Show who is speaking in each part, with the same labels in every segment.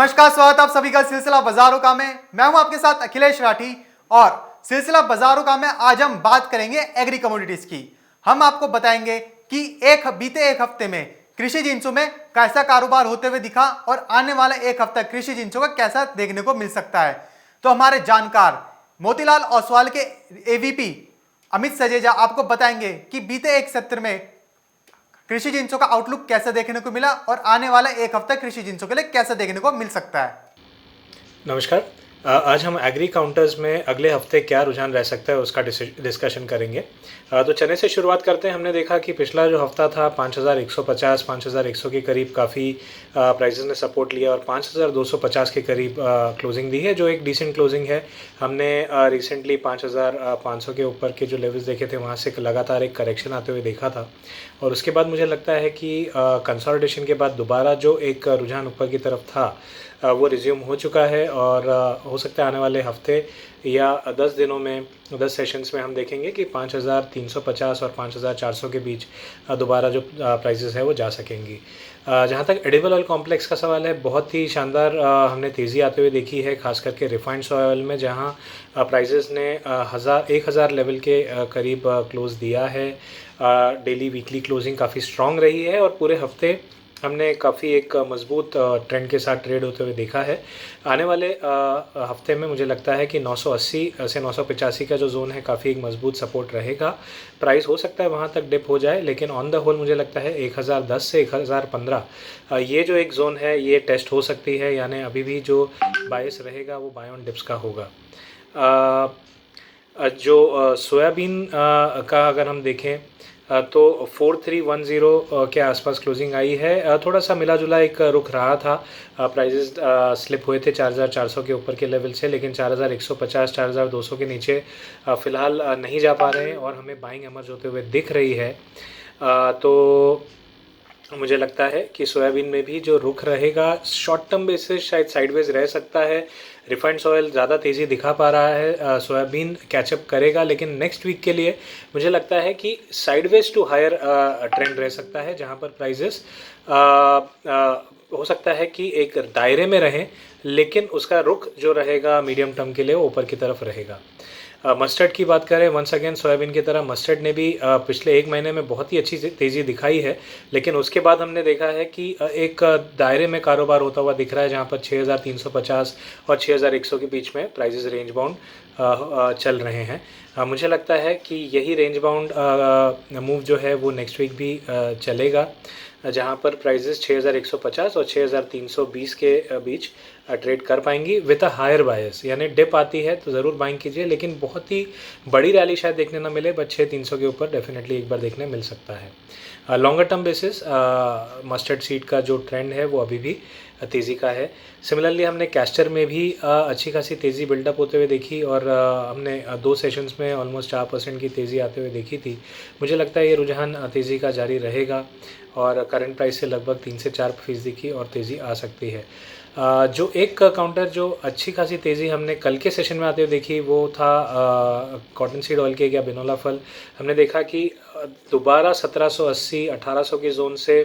Speaker 1: नमस्कार, स्वागत आप सभी का सिलसिला बाजारों का में। मैं हूं आपके साथ अखिलेश राठी और सिलसिला बाजारों का में आज हम बात करेंगे एग्री कमोडिटीज की। हम आपको बताएंगे कि बीते एक हफ्ते में कृषि जिंसों में कैसा कारोबार होते हुए दिखा और आने वाला एक हफ्ता कृषि जिंसों का कैसा देखने को मिल सकता है। तो हमारे जानकार मोतीलाल ओसवाल के एवीपी अमित सजेजा आपको बताएंगे कि बीते एक सत्र में कृषि जिंसों का आउटलुक कैसा देखने को मिला और आने वाला एक हफ्ता कृषि जिंसों के लिए कैसा देखने को मिल सकता है।
Speaker 2: नमस्कार। आज हम एग्री काउंटर्स में अगले हफ्ते क्या रुझान रह सकता है उसका डिस्कशन करेंगे। तो चने से शुरुआत करते हैं। हमने देखा कि पिछला जो हफ्ता था 5150 5100 के करीब काफ़ी प्राइसेस ने सपोर्ट लिया और 5250 के करीब क्लोजिंग दी है, जो एक डिसेंट क्लोजिंग है। हमने रिसेंटली 5500 के ऊपर के जो लेवल्स देखे थे वहाँ से लगातार एक करेक्शन आते हुए देखा था और उसके बाद मुझे लगता है कि कंसोलिडेशन के बाद दोबारा जो एक रुझान ऊपर की तरफ था वो रिज्यूम हो चुका है और हो सकता है आने वाले हफ्ते या 10 दिनों में 10 सेशंस में हम देखेंगे कि 5350 और 5400 के बीच दोबारा जो प्राइसेस है वो जा सकेंगी। जहाँ तक एडिबल ऑयल कॉम्प्लेक्स का सवाल है, बहुत ही शानदार हमने तेज़ी आते हुए देखी है, खास करके रिफाइंड ऑयल में, जहाँ प्राइसेस ने 1000 लेवल के करीब क्लोज़ दिया है। डेली वीकली क्लोजिंग काफ़ी स्ट्रॉन्ग रही है और पूरे हफ्ते हमने काफ़ी एक मजबूत ट्रेंड के साथ ट्रेड होते हुए देखा है। आने वाले हफ्ते में मुझे लगता है कि 980 से 985 का जो जोन है काफ़ी एक मजबूत सपोर्ट रहेगा। प्राइस हो सकता है वहाँ तक डिप हो जाए, लेकिन ऑन द होल मुझे लगता है 1010 से 1015 ये जो एक जोन है ये टेस्ट हो सकती है, यानी अभी भी जो बायस रहेगा वो बाय ऑन डिप्स का होगा। जो सोयाबीन का अगर हम देखें तो 4310 के आसपास क्लोजिंग आई है। थोड़ा सा मिला जुला एक रुख रहा था। प्राइजेस स्लिप हुए थे 4400 के ऊपर के लेवल से, लेकिन 4150 4200 के नीचे फ़िलहाल नहीं जा पा रहे हैं और हमें बाइंग एमर्ज होते हुए दिख रही है। तो मुझे लगता है कि सोयाबीन में भी जो रुख रहेगा शॉर्ट टर्म बेसिस शायद साइडवेज रह सकता है। रिफाइंड ऑयल ज़्यादा तेज़ी दिखा पा रहा है, सोयाबीन कैचअप करेगा, लेकिन नेक्स्ट वीक के लिए मुझे लगता है कि साइडवेज टू हायर ट्रेंड रह सकता है, जहां पर प्राइजेस हो सकता है कि एक दायरे में रहें, लेकिन उसका रुख जो रहेगा मीडियम टर्म के लिए वो ऊपर की तरफ रहेगा। मस्टर्ड की बात करें, वंस अगेन सोयाबीन की तरह मस्टर्ड ने भी पिछले एक महीने में बहुत ही अच्छी तेज़ी दिखाई है, लेकिन उसके बाद हमने देखा है कि एक दायरे में कारोबार होता हुआ दिख रहा है, जहां पर 6350 और 6100 के बीच में प्राइसेस रेंज बाउंड चल रहे हैं। मुझे लगता है कि यही रेंज बाउंड मूव जो है वो नेक्स्ट वीक भी चलेगा, जहां पर प्राइसेस 6150 और 6320 के बीच ट्रेड कर पाएंगी विद अ हायर बायस। यानी डिप आती है तो ज़रूर बाइंग कीजिए, लेकिन बहुत ही बड़ी रैली शायद देखने ना मिले, बट 6300 के ऊपर डेफिनेटली एक बार देखने मिल सकता है। Longer term basis mustard seed का जो ट्रेंड है वो अभी भी तेज़ी का है। सिमिलरली हमने कैस्टर में भी अच्छी खासी तेज़ी बिल्डअप होते हुए देखी और हमने 2 सेशंस में ऑलमोस्ट 4% की तेज़ी आते हुए देखी थी। मुझे लगता है ये रुझान तेज़ी का जारी रहेगा और करंट प्राइस से लगभग 3 से 4% की और तेज़ी आ सकती है। जो एक काउंटर जो अच्छी खासी तेज़ी हमने कल के सेशन में आते हुए देखी वो था कॉटन सीड ऑयल के या बिनोला फल। हमने देखा कि दोबारा 1780 1800 के जोन से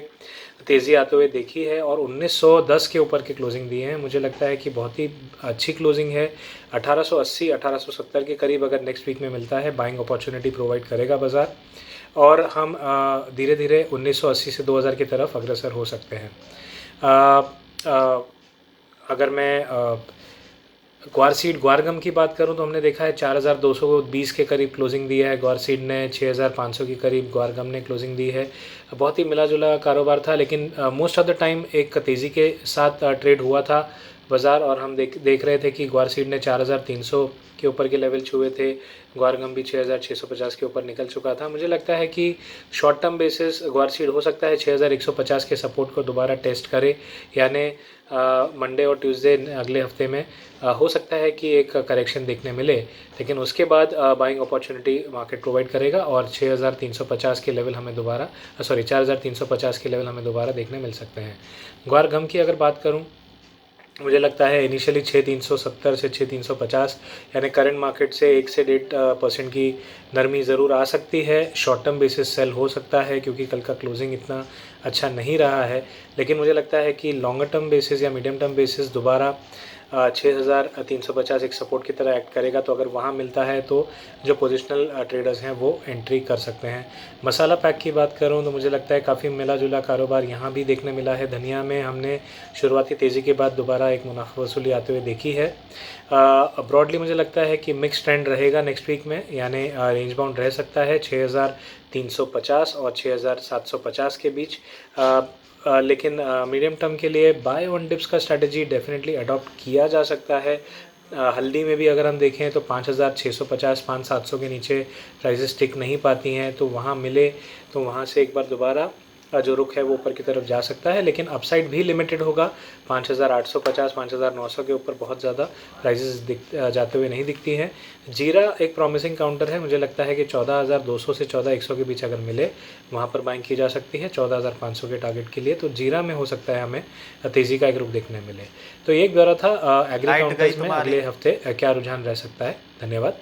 Speaker 2: तेज़ी आते हुए देखी है और 1910 के ऊपर के क्लोजिंग दिए हैं। मुझे लगता है कि बहुत ही अच्छी क्लोजिंग है। 1880 1870 के करीब अगर नेक्स्ट वीक में मिलता है, बाइंग अपॉर्चुनिटी प्रोवाइड करेगा बाज़ार और हम धीरे धीरे 1980 से 2000 की तरफ अग्रसर हो सकते हैं। अगर मैं ग्वार सीड ग्वारगम की बात करूं तो हमने देखा है 4220 के करीब क्लोजिंग दी है ग्वार सीड ने, 6500 के करीब ग्वारगम ने क्लोजिंग दी है। बहुत ही मिला जुला कारोबार था, लेकिन मोस्ट ऑफ द टाइम एक तेज़ी के साथ ट्रेड हुआ था बाज़ार और हम देख रहे थे कि ग्वार सीड ने 4300 के ऊपर के लेवल छुए थे, ग्वारगम भी 6650 के ऊपर निकल चुका था। मुझे लगता है कि शॉर्ट टर्म बेसिस ग्वार सीड हो सकता है 6150 के सपोर्ट को दोबारा टेस्ट करे, यानी मंडे और ट्यूसडे अगले हफ्ते में हो सकता है कि एक करेक्शन देखने मिले, लेकिन उसके बाद बाइंग अपॉर्चुनिटी मार्केट प्रोवाइड करेगा और 6350 के लेवल हमें दोबारा 4350 के लेवल हमें दोबारा देखने मिल सकते हैं। ग्वार गम की अगर बात करूं मुझे लगता है इनिशियली 6370 से 6350 यानी करंट मार्केट से 1 से 1.5% की नरमी ज़रूर आ सकती है। शॉर्ट टर्म बेसिस सेल हो सकता है क्योंकि कल का क्लोजिंग इतना अच्छा नहीं रहा है, लेकिन मुझे लगता है कि लॉन्गर टर्म बेसिस या मीडियम टर्म बेसिस दोबारा 6350 एक सपोर्ट की तरह एक्ट करेगा। तो अगर वहाँ मिलता है तो जो पोजिशनल ट्रेडर्स हैं वो एंट्री कर सकते हैं। मसाला पैक की बात करूँ तो मुझे लगता है काफ़ी मिला जुला कारोबार यहाँ भी देखने मिला है। धनिया में हमने शुरुआती तेज़ी के बाद दोबारा एक मुनाफा वसूली आते हुए देखी है। ब्रॉडली मुझे लगता है कि मिक्स ट्रेंड रहेगा नेक्स्ट वीक में, यानी रेंज बाउंड रह सकता है 6350 और 6750 के बीच। लेकिन मीडियम टर्म के लिए बाय ऑन डिप्स का स्ट्रैटेजी डेफिनेटली अडॉप्ट किया जा सकता है। हल्दी में भी अगर हम देखें तो 5650 5700 के नीचे प्राइसेस टिक नहीं पाती हैं, तो वहाँ मिले तो वहाँ से एक बार दोबारा जो रुख है वो ऊपर की तरफ जा सकता है, लेकिन अपसाइड भी लिमिटेड होगा। 5850 5900 के ऊपर बहुत ज़्यादा प्राइसेस जाते हुए नहीं दिखती हैं। जीरा एक प्रॉमिसिंग काउंटर है, मुझे लगता है कि 14200 से 14100 के बीच अगर मिले वहाँ पर बाइंग की जा सकती है 14500 के टारगेट के लिए। तो जीरा में हो सकता है हमें तेज़ी का एक रुख देखने मिले। तो ये एक दौरा था एग्री काउंटर्स में अगले हफ्ते क्या रुझान रह सकता है। धन्यवाद।